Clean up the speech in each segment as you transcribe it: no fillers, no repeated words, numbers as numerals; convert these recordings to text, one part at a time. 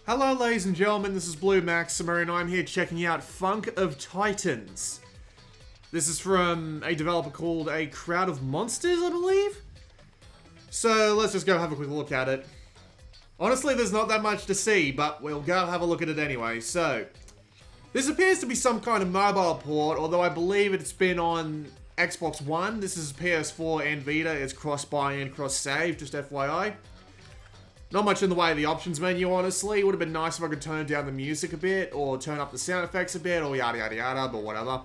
Hello ladies and gentlemen, this is Blue Maximer and I'm here checking out Funk of Titans. This is from a developer called A Crowd of Monsters, I believe? So let's just go have a quick look at it. Honestly, there's not that much to see, but we'll go have a look at it anyway. So, this appears to be some kind of mobile port, although I believe it's been on Xbox One. This is PS4 and Vita. It's cross-buy and cross-save, just FYI. Not much in the way of the options menu, honestly. It would have been nice if I could turn down the music a bit, or turn up the sound effects a bit, or yada yada yada, but whatever.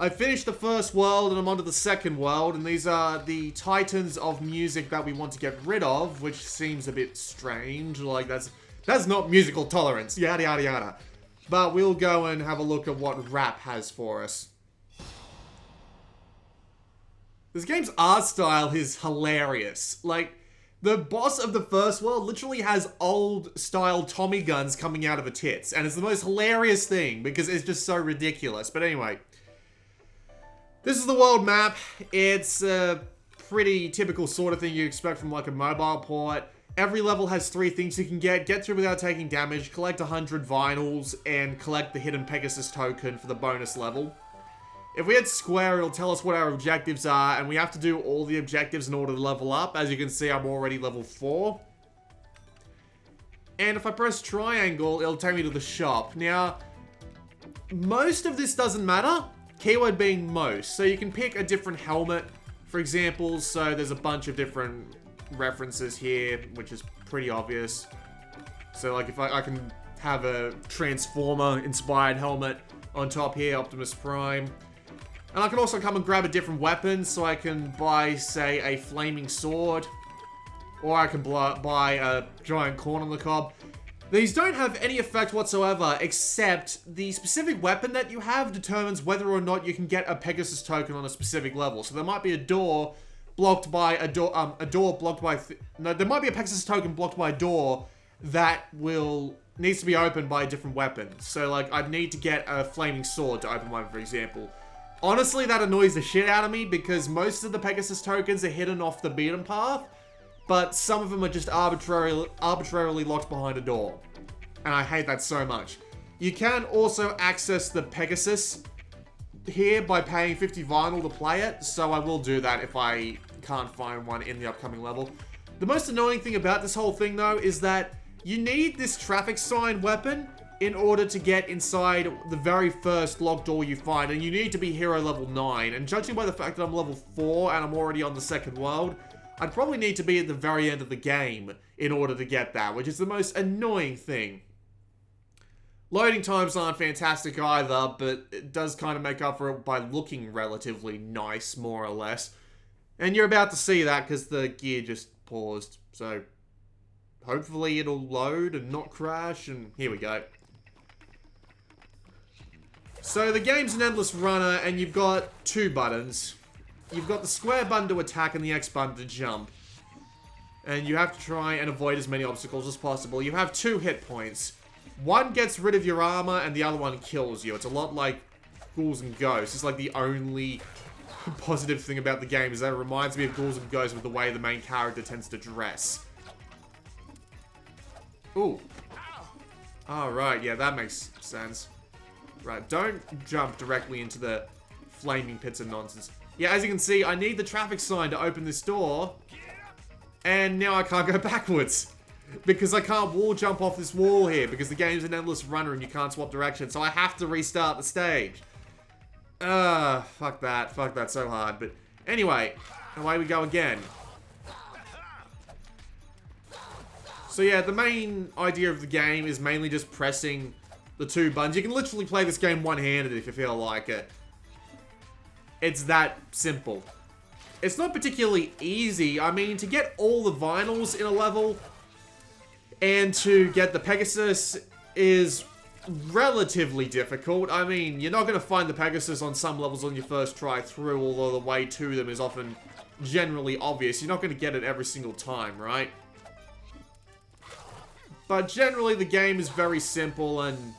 I finished the first world, and I'm on to the second world, and these are the titans of music that we want to get rid of, which seems a bit strange. Like, that's not musical tolerance, yada yada yada. But we'll go and have a look at what rap has for us. This game's art style is hilarious. Like, the boss of the first world literally has old-style Tommy guns coming out of her tits. And it's the most hilarious thing, because it's just so ridiculous. But anyway, this is the world map. It's a pretty typical sort of thing you expect from like a mobile port. Every level has 3 things you can get through without taking damage, collect 100 vinyls, and collect the hidden Pegasus token for the bonus level. If we hit square, it'll tell us what our objectives are, and we have to do all the objectives in order to level up. As you can see, I'm already level 4. And if I press triangle, it'll take me to the shop. Now, most of this doesn't matter, keyword being most. So you can pick a different helmet, for example. So there's a bunch of different references here, which is pretty obvious. So like if I can have a Transformer-inspired helmet on top here, Optimus Prime. And I can also come and grab a different weapon, so I can buy, say, a flaming sword. Or I can buy a giant corn on the cob. These don't have any effect whatsoever, except the specific weapon that you have determines whether or not you can get a Pegasus token on a specific level. So there might be a door blocked by a door, no, there might be a Pegasus token blocked by a door that needs to be opened by a different weapon. So, like, I'd need to get a flaming sword to open one, for example. Honestly, that annoys the shit out of me because most of the Pegasus tokens are hidden off the beaten path, but some of them are just arbitrarily locked behind a door. And I hate that so much. You can also access the Pegasus here by paying 50 vinyl to play it, so I will do that if I can't find one in the upcoming level. The most annoying thing about this whole thing, though, is that you need this traffic sign weapon in order to get inside the very first locked door you find, and you need to be hero level 9, and judging by the fact that I'm level 4 and I'm already on the second world, I'd probably need to be at the very end of the game in order to get that, which is the most annoying thing. Loading times aren't fantastic either, but it does kind of make up for it by looking relatively nice, more or less. And you're about to see that because the gear just paused, so hopefully it'll load and not crash, and here we go. So the game's an endless runner, and you've got 2 buttons. You've got the square button to attack and the X button to jump. And you have to try and avoid as many obstacles as possible. You have 2 hit points. One gets rid of your armor, and the other one kills you. It's a lot like Ghouls and Ghosts. It's like the only positive thing about the game is that it reminds me of Ghouls and Ghosts with the way the main character tends to dress. Ooh. Alright, yeah, that makes sense. Right, don't jump directly into the flaming pits of nonsense. Yeah, as you can see, I need the traffic sign to open this door. And now I can't go backwards. Because I can't wall jump off this wall here. Because the game's an endless runner and you can't swap direction. So I have to restart the stage. Fuck that. Fuck that so hard. But anyway, away we go again. So yeah, the main idea of the game is mainly just pressing the 2 buttons. You can literally play this game one-handed if you feel like it. It's that simple. It's not particularly easy. I mean, to get all the vinyls in a level and to get the Pegasus is relatively difficult. I mean, you're not going to find the Pegasus on some levels on your first try through, although the way to them is often generally obvious. You're not going to get it every single time, right? But generally, the game is very simple and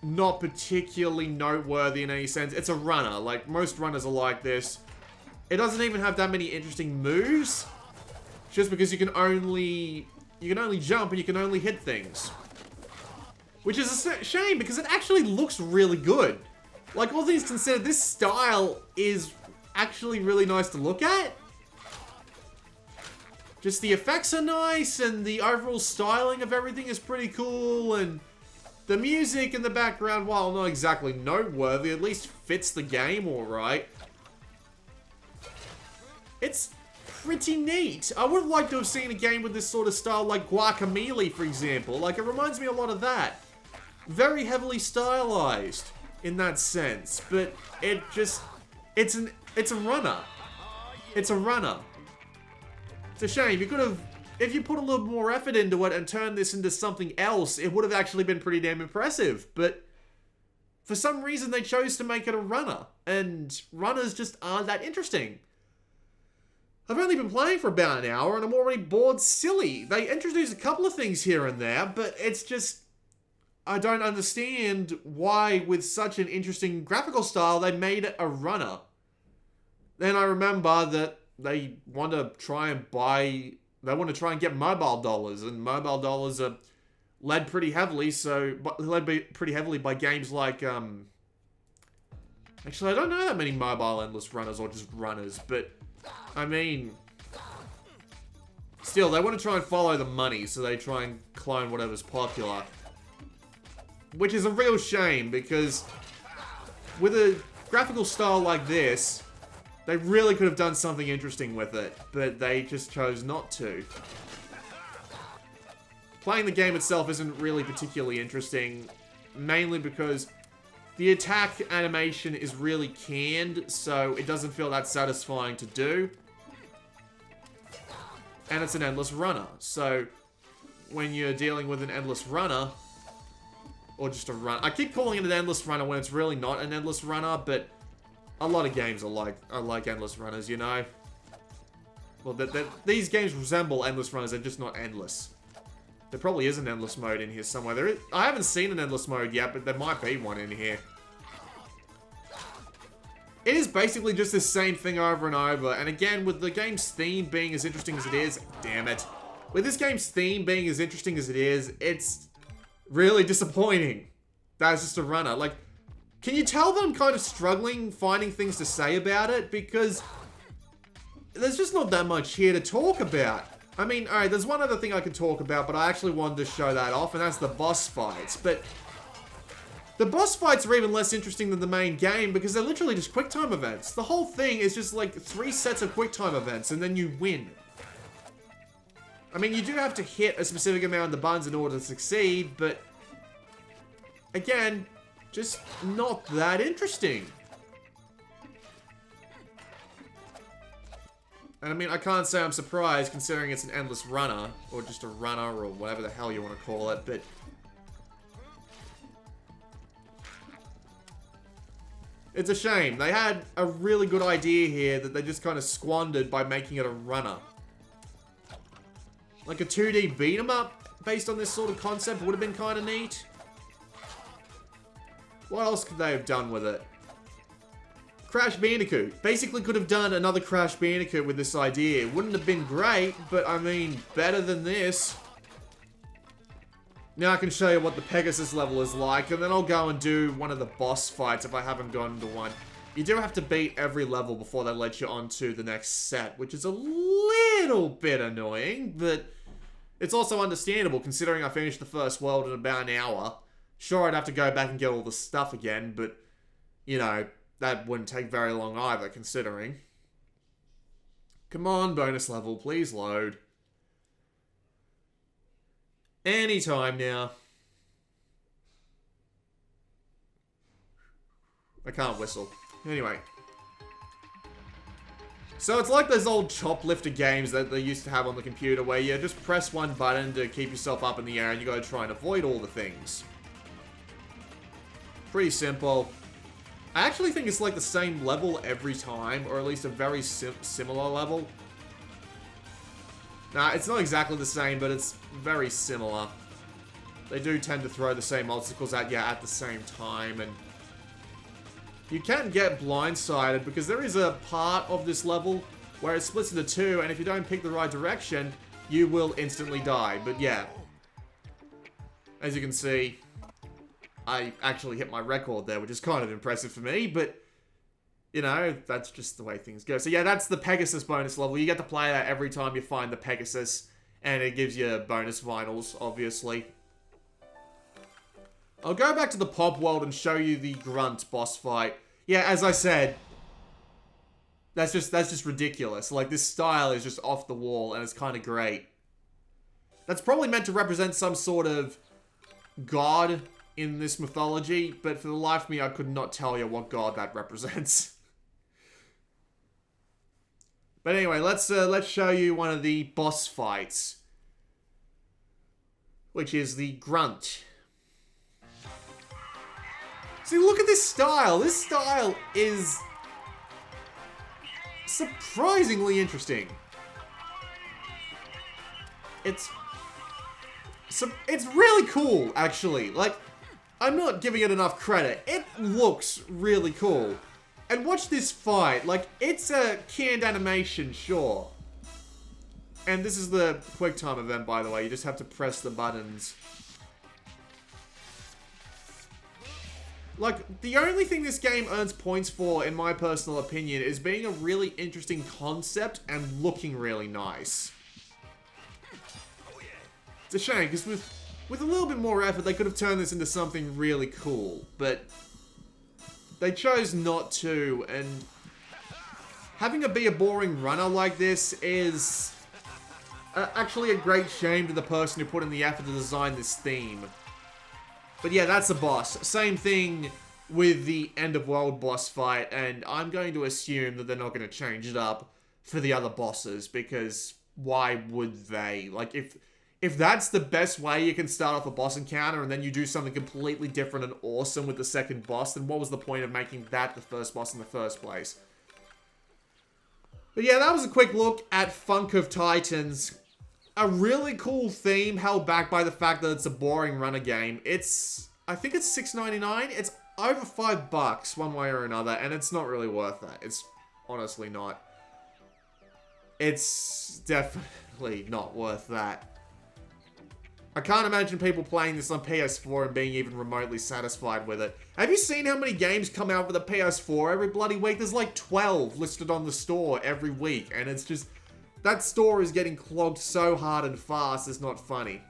not particularly noteworthy in any sense. It's a runner. Like, most runners are like this. It doesn't even have that many interesting moves. Just because you can only jump and you can only hit things. Which is a shame because it actually looks really good. Like, all things considered, this style is actually really nice to look at. Just the effects are nice, and the overall styling of everything is pretty cool, and the music in the background, while not exactly noteworthy, at least fits the game alright. It's pretty neat. I would have liked to have seen a game with this sort of style like Guacamelee, for example. Like, it reminds me a lot of that. Very heavily stylized in that sense, but it just, it's a runner. It's a runner. It's a shame. You could have, if you put a little more effort into it and turned this into something else, it would have actually been pretty damn impressive. But for some reason, they chose to make it a runner. And runners just aren't that interesting. I've only been playing for about an hour and I'm already bored silly. They introduced a couple of things here and there, but it's just, I don't understand why with such an interesting graphical style, they made it a runner. Then I remember that they want to try and get mobile dollars, and mobile dollars are led pretty heavily, by games like, actually, I don't know that many mobile endless runners or just runners, but, I mean, still, they want to try and follow the money, so they try and clone whatever's popular. Which is a real shame, because with a graphical style like this, they really could have done something interesting with it, but they just chose not to. Playing the game itself isn't really particularly interesting, mainly because the attack animation is really canned, so it doesn't feel that satisfying to do. And it's an endless runner, so when you're dealing with an endless runner, or just a run, I keep calling it an endless runner when it's really not an endless runner, but a lot of games are like endless runners, you know? Well, these games resemble endless runners, they're just not endless. There probably is an endless mode in here somewhere. I haven't seen an endless mode yet, but there might be one in here. It is basically just the same thing over and over, and again, with the game's theme being as interesting as it is, damn it. With this game's theme being as interesting as it is, it's really disappointing. That's just a runner. Like, can you tell that I'm kind of struggling finding things to say about it? Because there's just not that much here to talk about. I mean, alright, there's one other thing I could talk about, but I actually wanted to show that off, and that's the boss fights. But the boss fights are even less interesting than the main game, because they're literally just QuickTime events. The whole thing is just like 3 sets of QuickTime events, and then you win. I mean, you do have to hit a specific amount of the buttons in order to succeed, but again, just not that interesting. And I mean, I can't say I'm surprised considering it's an endless runner, or just a runner, or whatever the hell you want to call it, but it's a shame. They had a really good idea here that they just kind of squandered by making it a runner. Like a 2D beat 'em up based on this sort of concept would have been kind of neat. What else could they have done with it? Crash Bandicoot. Basically could have done another Crash Bandicoot with this idea. It wouldn't have been great, but I mean, better than this. Now I can show you what the Pegasus level is like, and then I'll go and do one of the boss fights if I haven't gone to one. You do have to beat every level before they let you onto the next set, which is a little bit annoying, but it's also understandable considering I finished the first world in about an hour. Sure, I'd have to go back and get all the stuff again, but, you know, that wouldn't take very long either, considering. Come on, bonus level, please load. Anytime now. I can't whistle. Anyway. So it's like those old choplifter games that they used to have on the computer where you just press one button to keep yourself up in the air and you gotta try and avoid all the things. Pretty simple. I actually think it's like the same level every time, or at least a very similar level. Nah, it's not exactly the same, but it's very similar. They do tend to throw the same obstacles at you at the same time, and you can get blindsided because there is a part of this level where it splits into two, and if you don't pick the right direction, you will instantly die. But yeah, as you can see, I actually hit my record there, which is kind of impressive for me, but, you know, that's just the way things go. So yeah, that's the Pegasus bonus level. You get to play that every time you find the Pegasus, and it gives you bonus vinyls, obviously. I'll go back to the Pop World and show you the Grunt boss fight. Yeah, as I said, that's just ridiculous. Like, this style is just off the wall, and it's kind of great. That's probably meant to represent some sort of god in this mythology, but for the life of me, I could not tell you what god that represents. But anyway, let's show you one of the boss fights, which is the Grunt. See, look at this style. This style is surprisingly interesting. It's really cool, actually. Like, I'm not giving it enough credit. It looks really cool. And watch this fight. Like, it's a canned animation, sure. And this is the QuickTime event, by the way. You just have to press the buttons. Like, the only thing this game earns points for, in my personal opinion, is being a really interesting concept and looking really nice. It's a shame, because with a little bit more effort, they could have turned this into something really cool, but they chose not to, and having it be a boring runner like this is actually a great shame to the person who put in the effort to design this theme. But yeah, that's the boss. Same thing with the End of World boss fight, and I'm going to assume that they're not going to change it up for the other bosses, because why would they? Like, if that's the best way you can start off a boss encounter and then you do something completely different and awesome with the second boss, then what was the point of making that the first boss in the first place? But yeah, that was a quick look at Funk of Titans. A really cool theme held back by the fact that it's a boring runner game. I think it's $6.99. It's over $5 one way or another, and it's not really worth that. It's honestly not. It's definitely not worth that. I can't imagine people playing this on PS4 and being even remotely satisfied with it. Have you seen how many games come out for the PS4 every bloody week? There's like 12 listed on the store every week, and it's just... that store is getting clogged so hard and fast, it's not funny.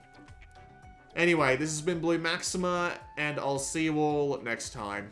Anyway, this has been Blue Maxima, and I'll see you all next time.